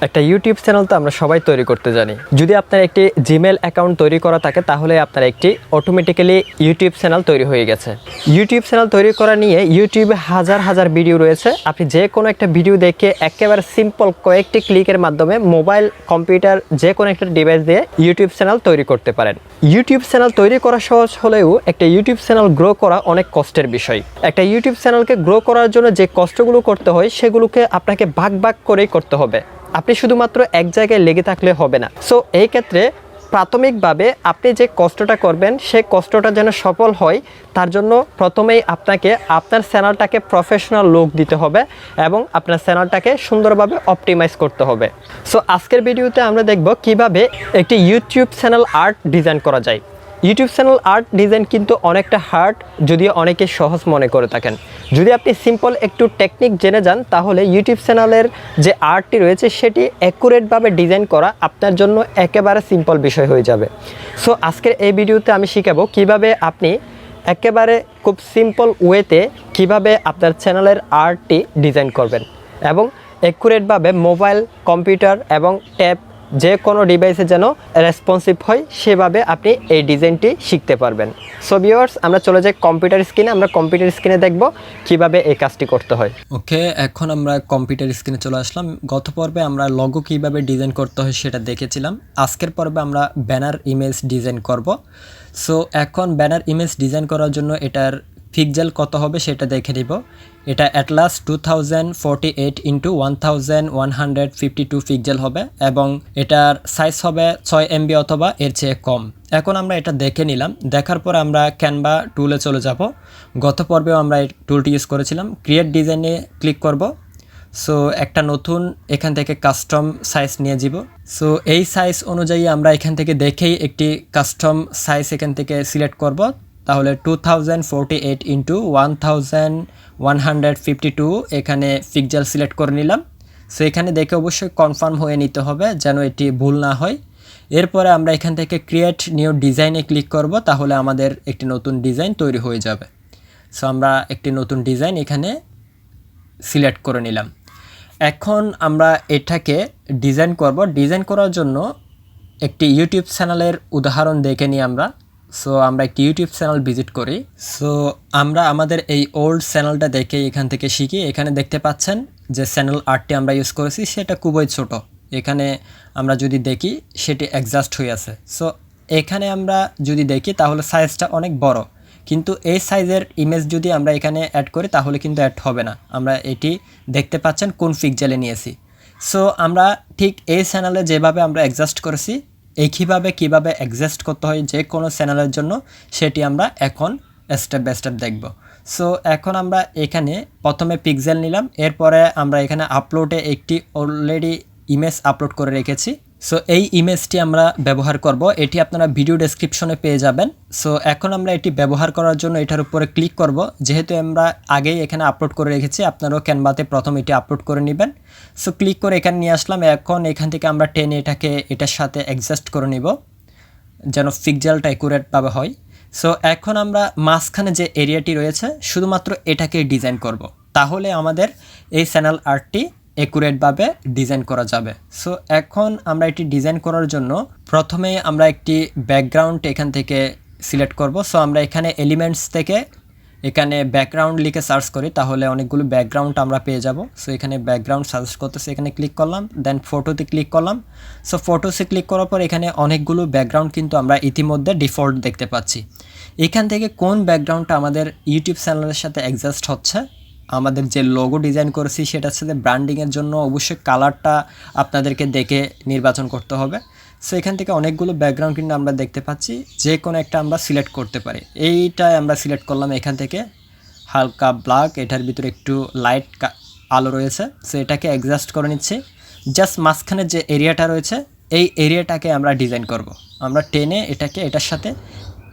একটা YouTube channel তো আমরা সবাই তৈরি করতে জানি। যদি আপনার একটি জিমেল অ্যাকাউন্ট তৈরি করা থাকে তাহলে আপনার একটি অটোমেটিক্যালি ইউটিউব চ্যানেল তৈরি হয়ে গেছে। ইউটিউব চ্যানেল তৈরি করা নিয়ে ইউটিউবে হাজার হাজার ভিডিও রয়েছে। আপনি যে কোনো একটা ভিডিও দেখে একেবারে সিম্পল কয়েকটি ক্লিকের মাধ্যমে মোবাইল, কম্পিউটার, যে কোনো একটা ডিভাইস দিয়ে ইউটিউব চ্যানেল তৈরি করতে পারেন। ইউটিউব চ্যানেল তৈরি করা সহজ হলেও একটা ইউটিউব চ্যানেল গ্রো করা অনেক কষ্টের বিষয়। একটা ইউটিউব চ্যানেলকে গ্রো করার জন্য যে কষ্টগুলো করতে হয় সেগুলোকে আপনাকে ভাগ ভাগ করেই করতে হবে। আপনি শুধুমাত্র এক জায়গায় লেগে থাকলে হবে না। সো এই ক্ষেত্রে প্রাথমিকভাবে আপনি যে কষ্টটা করবেন সেই কষ্টটা যেন সফল হয় তার জন্য প্রথমেই আপনাকে আপনার চ্যানেলটাকে প্রফেশনাল লুক দিতে হবে এবং আপনার চ্যানেলটাকে সুন্দরভাবে অপটিমাইজ করতে হবে। সো আজকের ভিডিওতে আমরা দেখব কিভাবে একটি ইউটিউব চ্যানেল আর্ট ডিজাইন করা যায়। ইউটিউব চ্যানেল আর্ট ডিজাইন কিন্তু অনেকটা হার্ড, যদিও অনেকে সহজ মনে করে থাকেন। যদি আপনি সিম্পল একটু টেকনিক জেনে যান তাহলে ইউটিউব চ্যানেলের যে আর্টটি রয়েছে সেটি অ্যাকুরেটভাবে ডিজাইন করা আপনার জন্য একেবারে সিম্পল বিষয় হয়ে যাবে। সো আজকের এই ভিডিওতে আমি শিখাবো কিভাবে আপনি একেবারে খুব সিম্পল ওয়েতে কিভাবে আপনার চ্যানেলের আর্টটি ডিজাইন করবেন এবং অ্যাকুরেটভাবে মোবাইল, কম্পিউটার এবং ট্যাব যে কোনো ডিভাইসে যেন রেসপন্সিভ হয় সেভাবে আপনি এই ডিজাইনটি শিখতে পারবেন। সো ভিউয়ার্স, আমরা চলে যাই কম্পিউটার স্ক্রিনে। আমরা কম্পিউটার স্ক্রিনে দেখব কিভাবে এই কাজটি করতে হয়। ওকে, এখন আমরা কম্পিউটার স্ক্রিনে চলে আসলাম। গত পর্বে আমরা লোগো কিভাবে ডিজাইন করতে হয় সেটা দেখেছিলাম। আজকের পর্বে আমরা ব্যানার ইমেজ ডিজাইন করব। সো এখন ব্যানার ইমেজ ডিজাইন করার জন্য এটার পিক্সেল কত হবে সেটা দেখে নিব। এটা অ্যাটলাস 2048 ইন্টু 1152 পিক্সেল হবে এবং এটার সাইজ হবে 6 MB অথবা এর চেয়ে কম। এখন আমরা এটা দেখে নিলাম। দেখার পর আমরা ক্যানভা টুলে চলে যাব। গত পর্বেও আমরা এই টুলটি ইউজ করেছিলাম। ক্রিয়েট ডিজাইনে ক্লিক করব। সো একটা নতুন এখান থেকে কাস্টম সাইজ নিয়ে যাব। সো এই সাইজ অনুযায়ী আমরা এখান থেকে দেখেই একটি কাস্টম সাইজ এখান থেকে সিলেক্ট করব। তাহলে 2048 ইন্টু 1152 এখানে পিক্সেল সিলেক্ট করে নিলাম। সো এখানে দেখে অবশ্যই কনফার্ম হয়ে নিতে হবে যেন এটি ভুল না হয়। এরপরে আমরা এখান থেকে ক্রিয়েট নিউ ডিজাইনে ক্লিক করব। তাহলে আমাদের একটি নতুন ডিজাইন তৈরি হয়ে যাবে। সো আমরা একটি নতুন ডিজাইন এখানে সিলেক্ট করে নিলাম। এখন আমরা এটাকে ডিজাইন করব। ডিজাইন করার জন্য একটি ইউটিউব চ্যানেলের উদাহরণ দেখে নিই আমরা। সো আমরা একটি ইউটিউব চ্যানেল ভিজিট করি। সো আমরা আমাদের এই ওল্ড চ্যানেলটা দেখে এখান থেকে শিখি। এখানে দেখতে পাচ্ছেন যে চ্যানেল আর্টটি আমরা ইউজ করেছি সেটা খুবই ছোট। এখানে আমরা যদি দেখি সেটি অ্যাডজাস্ট হয়ে আছে। সো এখানে আমরা যদি দেখি তাহলে সাইজটা অনেক বড়, কিন্তু এই সাইজের ইমেজ যদি আমরা এখানে অ্যাড করি তাহলে কিন্তু অ্যাড হবে না। আমরা এটি দেখতে পাচ্ছেন কোন পিক্সেলে নিয়েছি। সো আমরা ঠিক এই চ্যানেলে যেভাবে আমরা অ্যাডজাস্ট করেছি একইভাবে কিভাবে অ্যাডজাস্ট করতে হয় যে কোনো চ্যানেলের জন্য সেটি আমরা এখন স্টেপ বাই স্টেপ দেখব। সো এখন আমরা এখানে প্রথমে পিক্সেল নিলাম। এরপরে আমরা এখানে আপলোডে একটি অলরেডি ইমেজ আপলোড করে রেখেছি। সো এই ইমেজটি আমরা ব্যবহার করব। এটি আপনারা ভিডিও ডেসক্রিপশনে পেয়ে যাবেন। সো এখন আমরা এটি ব্যবহার করার জন্য এটার উপরে ক্লিক করব। যেহেতু আমরা আগেই এখানে আপলোড করে রেখেছি, আপনারাও ক্যানভাতে প্রথম এটি আপলোড করে নেবেন। সো ক্লিক করে এখানে নিয়ে আসলাম। এখন এখান থেকে আমরা টেনে এটাকে এটার সাথে অ্যাডজাস্ট করে নিব যেন পিক্সেলটা অ্যাকুরেটভাবে হয়। সো এখন আমরা মাঝখানে যে এরিয়াটি রয়েছে শুধুমাত্র এটাকে ডিজাইন করব। তাহলে আমাদের এই চ্যানেল আর্টটি অ্যাকুরেটভাবে ডিজাইন করা যাবে। সো এখন আমরা এটি ডিজাইন করার জন্য প্রথমে আমরা একটি ব্যাকগ্রাউন্ড এখান থেকে সিলেক্ট করব। সো আমরা এখানে এলিমেন্টস থেকে এখানে ব্যাকগ্রাউন্ড লিখে সার্চ করি তাহলে অনেকগুলো ব্যাকগ্রাউন্ড আমরা পেয়ে যাব। সো এখানে ব্যাকগ্রাউন্ড সার্চ করতেছে, এখানে ক্লিক করলাম, দেন ফটোতে ক্লিক করলাম। সো ফটোসে ক্লিক করার পর এখানে অনেকগুলো ব্যাকগ্রাউন্ড কিন্তু আমরা ইতিমধ্যে ডিফল্ট দেখতে পাচ্ছি। এখান থেকে কোন ব্যাকগ্রাউন্ডটা আমাদের ইউটিউব চ্যানেলের সাথে অ্যাডজাস্ট হচ্ছে, আমাদের যে লোগো ডিজাইন করেছি সেটার সাথে ব্র্যান্ডিংয়ের জন্য অবশ্যই কালারটা আপনাদেরকে দেখে নির্বাচন করতে হবে। সো এখান থেকে অনেকগুলো ব্যাকগ্রাউন্ড কিন্তু আমরা দেখতে পাচ্ছি, যে কোনো একটা আমরা সিলেক্ট করতে পারি। এইটাই আমরা সিলেক্ট করলাম এখান থেকে, হালকা ব্ল্যাক, এটার ভিতরে একটু লাইট আলো রয়েছে। সো এটাকে অ্যাডজাস্ট করে নিচ্ছি। জাস্ট মাঝখানে যে এরিয়াটা রয়েছে এই এরিয়াটাকে আমরা ডিজাইন করব। আমরা টেনে এটাকে এটার সাথে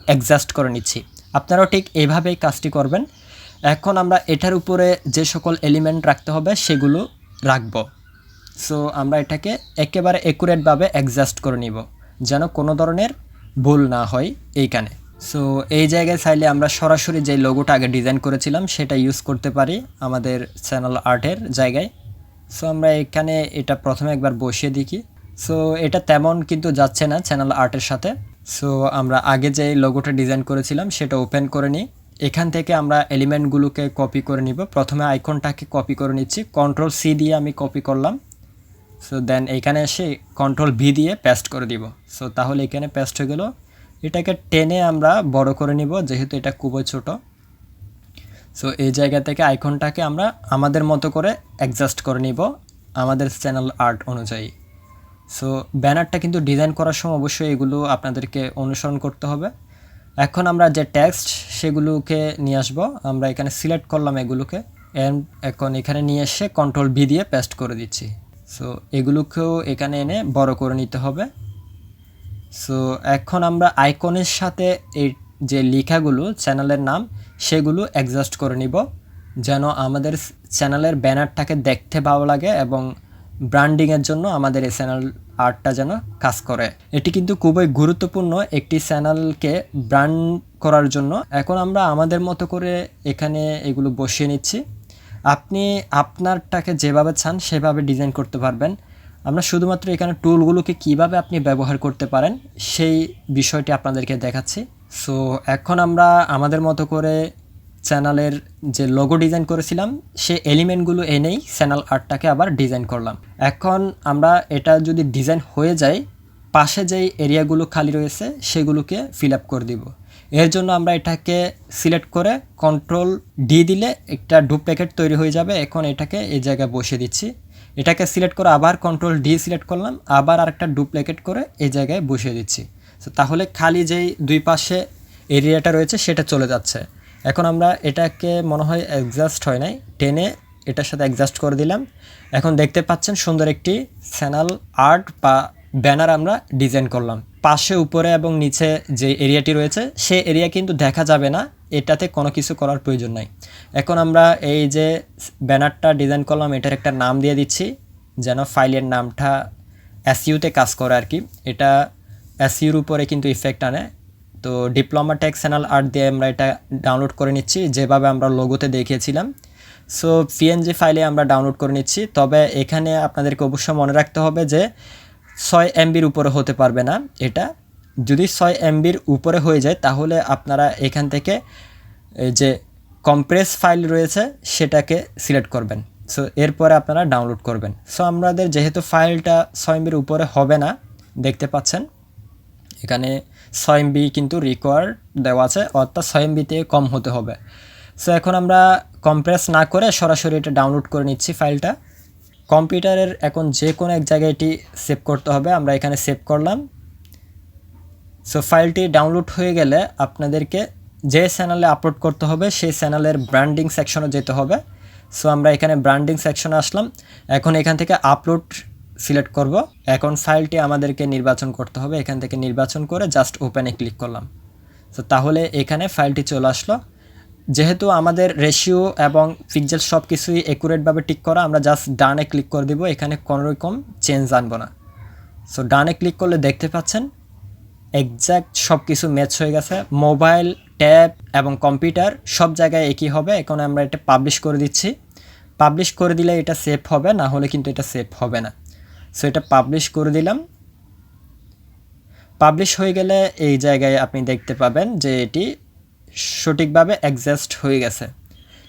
অ্যাডজাস্ট করে নিচ্ছি। আপনারাও ঠিক এইভাবেই কাজটি করবেন। এখন আমরা এটার উপরে যে সকল এলিমেন্ট রাখতে হবে সেগুলো রাখব। সো আমরা এটাকে একেবারে অ্যাকুরেটভাবে অ্যাডজাস্ট করে নিব যেন কোনো ধরনের ভুল না হয় এইখানে। সো এই জায়গায় চাইলে আমরা সরাসরি যে লোগোটা আগে ডিজাইন করেছিলাম সেটা ইউজ করতে পারি আমাদের চ্যানেল আর্টের জায়গায়। সো আমরা এখানে এটা প্রথমে একবার বসিয়ে দেখি। সো এটা তেমন কিন্তু যাচ্ছে না চ্যানেল আর্টের সাথে। সো আমরা আগে যে লোগোটা ডিজাইন করেছিলাম সেটা ওপেন করে নিই। এখান থেকে আমরা এলিমেন্টগুলোকে কপি করে নিব। প্রথমে আইকনটাকে কপি করে নিচ্ছি, কন্ট্রোল সি দিয়ে আমি কপি করলাম। সো দেন এখানে এসে কন্ট্রোল ভি দিয়ে পেস্ট করে দিব। সো তাহলে এখানে পেস্ট হয়ে গেল। এটাকে টেনে আমরা বড় করে নিব যেহেতু এটা খুবই ছোট। সো এই জায়গা থেকে আইকনটাকে আমরা আমাদের মতো করে অ্যাডজাস্ট করে নিব আমাদের চ্যানেল আর্ট অনুযায়ী। সো ব্যানারটা কিন্তু ডিজাইন করার সময় অবশ্যই এগুলো আপনাদেরকে অনুসরণ করতে হবে। এখন আমরা যে টেক্সট সেগুলোকে নিয়ে আসব। আমরা এখানে সিলেক্ট করলাম এগুলোকে, এন্ড এখন এখানে নিয়ে এসে কন্ট্রোল ভি দিয়ে পেস্ট করে দিচ্ছি। সো এগুলোকেও এখানে এনে বড় করে নিতে হবে। সো এখন আমরা আইকনের সাথে এই যে লেখাগুলো চ্যানেলের নাম সেগুলো অ্যাডজাস্ট করে নিব যেন আমাদের চ্যানেলের ব্যানারটাকে দেখতে ভালো লাগে এবং ব্র্যান্ডিংয়ের জন্য আমাদের এই চ্যানেল আর্টটা যেন কাজ করে। এটি কিন্তু খুবই গুরুত্বপূর্ণ একটি চ্যানেলকে ব্র্যান্ড করার জন্য। এখন আমরা আমাদের মতো করে এখানে এগুলো বসিয়ে নিচ্ছি। আপনি আপনারটাকে যেভাবে চান সেভাবে ডিজাইন করতে পারবেন। আমরা শুধুমাত্র এখানে টুলগুলোকে কিভাবে আপনি ব্যবহার করতে পারেন সেই বিষয়টি আপনাদেরকে দেখাচ্ছি। সো এখন আমরা আমাদের মতো করে চ্যানেলের যে লোগো ডিজাইন করেছিলাম সেই এলিমেন্টগুলো এনেই চ্যানেল আর্টটাকে আবার ডিজাইন করলাম। এখন আমরা এটা যদি ডিজাইন হয়ে যায়, পাশে যেই এরিয়াগুলো খালি রয়েছে সেগুলোকে ফিল আপ করে দিব। এর জন্য আমরা এটাকে সিলেক্ট করে কন্ট্রোল ডি দিলে একটা ডুপ্লিকেট তৈরি হয়ে যাবে। এখন এটাকে এই জায়গায় বসিয়ে দিচ্ছি। এটাকে সিলেক্ট করে আবার কন্ট্রোল ডি সিলেক্ট করলাম, আবার আরেকটা ডুপ্লিকেট করে এই জায়গায় বসিয়ে দিচ্ছি। তো তাহলে খালি যেই দুই পাশে এরিয়াটা রয়েছে সেটা চলে যাচ্ছে। এখন আমরা এটাকে মনে হয় অ্যাডজাস্ট হয় নাই, টেনে এটার সাথে অ্যাডজাস্ট করে দিলাম। এখন দেখতে পাচ্ছেন সুন্দর একটি চ্যানেল আর্ট বা ব্যানার আমরা ডিজাইন করলাম। পাশে উপরে এবং নিচে যে এরিয়াটি রয়েছে সেই এরিয়া কিন্তু দেখা যাবে না, এটাতে কোনো কিছু করার প্রয়োজন নাই। এখন আমরা এই যে ব্যানারটা ডিজাইন করলাম এটার একটা নাম দিয়ে দিচ্ছি যেন ফাইলের নামটা এসইউতে কাজ করে আর কি। এটা এসইউর উপরে কিন্তু ইফেক্ট আনে। তো ডিপ্লোমা টেক চ্যানেল আর্ট দিয়ে আমরা এটা ডাউনলোড করে নিচ্ছি যেভাবে আমরা লোগোতে দেখিয়েছিলাম। সো পিএনজি ফাইলে আমরা ডাউনলোড করে নিচ্ছি। তবে এখানে আপনাদেরকে অবশ্যই মনে রাখতে হবে যে 6 MBর উপরে হতে পারবে না। এটা যদি 6 MBর উপরে হয়ে যায় তাহলে আপনারা এখান থেকে যে কম্প্রেস ফাইল রয়েছে সেটাকে সিলেক্ট করবেন। সো এরপরে আপনারা ডাউনলোড করবেন। সো আমাদের যেহেতু ফাইলটা 6 MBর উপরে হবে না, দেখতে পাচ্ছেন এখানে 6 MB কিন্তু রিকোয়ার্ড দেওয়া আছে, অর্থাৎ 6 MB থেকে কম হতে হবে। সো এখন আমরা কম্প্রেস না করে সরাসরি এটা ডাউনলোড করে নিচ্ছি ফাইলটা। কম্পিউটারের এখন যে কোনো এক জায়গায় এটি সেভ করতে হবে। আমরা এখানে সেভ করলাম। সো ফাইলটি ডাউনলোড হয়ে গেলে আপনাদেরকে যে চ্যানেলে আপলোড করতে হবে সেই চ্যানেলের ব্র্যান্ডিং সেকশনে যেতে হবে। সো আমরা এখানে ব্র্যান্ডিং সেকশনে আসলাম। এখন এখান থেকে আপলোড সিলেক্ট করব। এখন ফাইলটি আমাদেরকে নির্বাচন করতে হবে। এখান থেকে নির্বাচন করে জাস্ট ওপেনে ক্লিক করলাম। সো তাহলে এখানে ফাইলটি চলে আসলো। যেহেতু আমাদের রেশিও এবং পিক্সেল সব কিছুই অ্যাকুরেটভাবে ঠিক করা, আমরা জাস্ট ডানে ক্লিক করে দিব। এখানে কোনো রকম চেঞ্জ আনবো না। সো ডানে ক্লিক করলে দেখতে পাচ্ছেন এক্স্যাক্ট সব কিছু ম্যাচ হয়ে গেছে। মোবাইল, ট্যাব এবং কম্পিউটার সব জায়গায় একই হবে। এখন আমরা এটা পাবলিশ করে দিচ্ছি। পাবলিশ করে দিলে এটা সেভ হবে, না হলে কিন্তু এটা সেভ হবে না। সো এটা পাবলিশ করে দিলাম। পাবলিশ হয়ে গেলে এই জায়গায় আপনি দেখতে পাবেন যে এটি সঠিকভাবে অ্যাডজাস্ট হয়ে গেছে।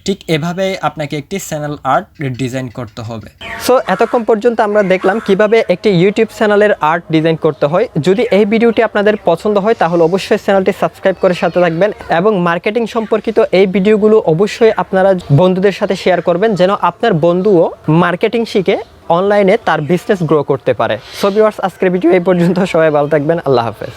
ঠিক এভাবেই আপনাকে একটি চ্যানেল আর্ট ডিজাইন করতে হবে। সো এতক্ষণ পর্যন্ত আমরা দেখলাম কিভাবে একটি ইউটিউব চ্যানেলের আর্ট ডিজাইন করতে হয়। যদি এই ভিডিওটি আপনাদের পছন্দ হয় তাহলে অবশ্যই চ্যানেলটি সাবস্ক্রাইব করে সাথে থাকবেন এবং মার্কেটিং সম্পর্কিত এই ভিডিওগুলো অবশ্যই আপনারা বন্ধুদের সাথে শেয়ার করবেন যেন আপনার বন্ধুও মার্কেটিং শিখে অনলাইনে তার বিজনেস গ্রো করতে পারে। সো ভিউয়ার্স, আজকের ভিডিও এই পর্যন্ত। সবাই ভালো থাকবেন। আল্লাহ হাফেজ।